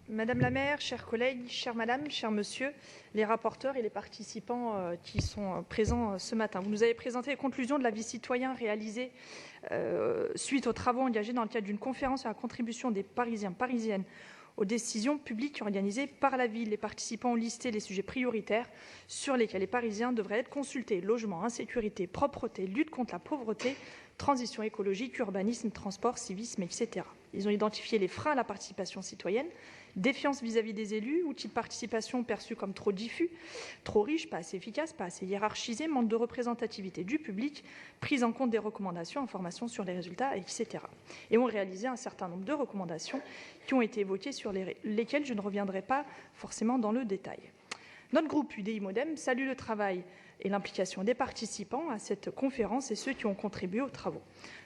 Madame la maire, chers collègues, chère madame, cher monsieur, les rapporteurs et les participants qui sont présents ce matin. Vous nous avez présenté les conclusions de l'avis citoyen réalisé suite aux travaux engagés dans le cadre d'une conférence sur la contribution des Parisiens, Parisiennes aux décisions publiques organisées par la ville. Les participants ont listé les sujets prioritaires sur lesquels les Parisiens devraient être consultés: logement, insécurité, propreté, lutte contre la pauvreté, transition écologique, urbanisme, transport, civisme, etc. Ils ont identifié les freins à la participation citoyenne: défiance vis-à-vis des élus, outils de participation perçus comme trop diffus, trop riches, pas assez efficaces, pas assez hiérarchisés, manque de représentativité du public, prise en compte des recommandations, information sur les résultats, etc. Et ont réalisé un certain nombre de recommandations qui ont été évoquées, sur lesquelles je ne reviendrai pas forcément dans le détail. Notre groupe UDI-MODEM salue le travail et l'implication des participants à cette conférence et ceux qui ont contribué aux travaux.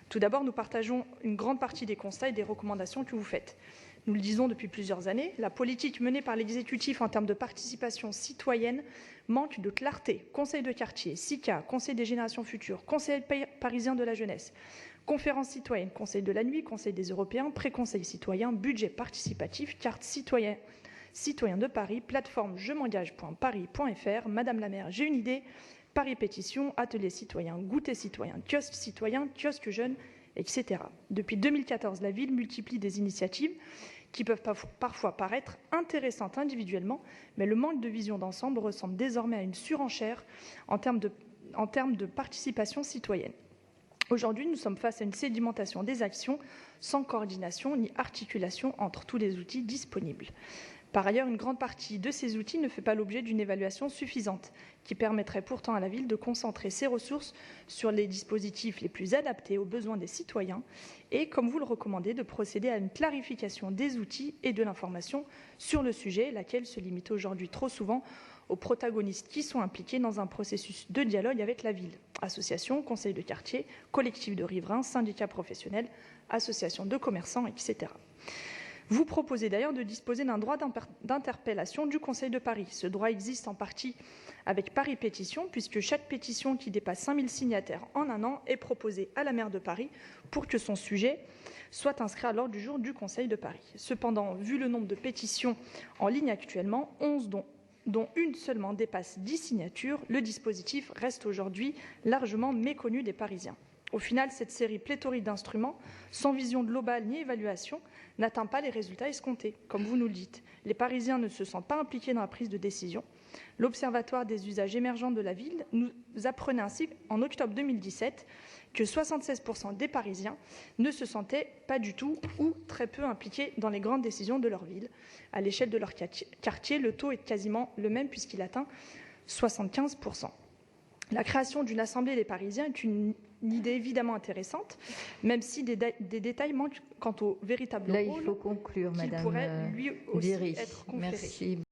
Tout d'abord, nous partageons une grande partie des constats et des recommandations que vous faites. Nous le disons depuis plusieurs années, la politique menée par l'exécutif en termes de participation citoyenne manque de clarté. Conseil de quartier, SICA, Conseil des générations futures, Conseil parisien de la jeunesse, conférence citoyenne, Conseil de la nuit, Conseil des Européens, pré-conseil citoyen, budget participatif, carte citoyen de Paris, plateforme jemengage.paris.fr. Madame la maire, j'ai une idée: Paris pétition, atelier citoyen, goûter citoyen, kiosque jeune, etc. Depuis 2014, la ville multiplie des initiatives qui peuvent parfois paraître intéressantes individuellement, mais le manque de vision d'ensemble ressemble désormais à une surenchère en termes de participation citoyenne. Aujourd'hui, nous sommes face à une sédimentation des actions sans coordination ni articulation entre tous les outils disponibles. Par ailleurs, une grande partie de ces outils ne fait pas l'objet d'une évaluation suffisante, qui permettrait pourtant à la ville de concentrer ses ressources sur les dispositifs les plus adaptés aux besoins des citoyens et, comme vous le recommandez, de procéder à une clarification des outils et de l'information sur le sujet, laquelle se limite aujourd'hui trop souvent aux protagonistes qui sont impliqués dans un processus de dialogue avec la ville: associations, conseils de quartier, collectifs de riverains, syndicats professionnels, associations de commerçants, etc. Vous proposez d'ailleurs de disposer d'un droit d'interpellation du Conseil de Paris. Ce droit existe en partie avec Paris Pétition, puisque chaque pétition qui dépasse 5000 signataires en un an est proposée à la maire de Paris pour que son sujet soit inscrit à l'ordre du jour du Conseil de Paris. Cependant, vu le nombre de pétitions en ligne actuellement, 11 dont une seulement dépasse 10 signatures, le dispositif reste aujourd'hui largement méconnu des Parisiens. Au final, cette série pléthorique d'instruments, sans vision globale ni évaluation, n'atteint pas les résultats escomptés, comme vous nous le dites. Les Parisiens ne se sentent pas impliqués dans la prise de décision. L'Observatoire des usages émergents de la ville nous apprenait ainsi en octobre 2017 que 76% des Parisiens ne se sentaient pas du tout ou très peu impliqués dans les grandes décisions de leur ville. À l'échelle de leur quartier, le taux est quasiment le même puisqu'il atteint 75%. La création d'une assemblée des Parisiens est une idée évidemment intéressante, même si des détails manquent quant au véritable rôle il faut conclure, qu'il Madame pourrait lui aussi Viry. être conféré. Merci.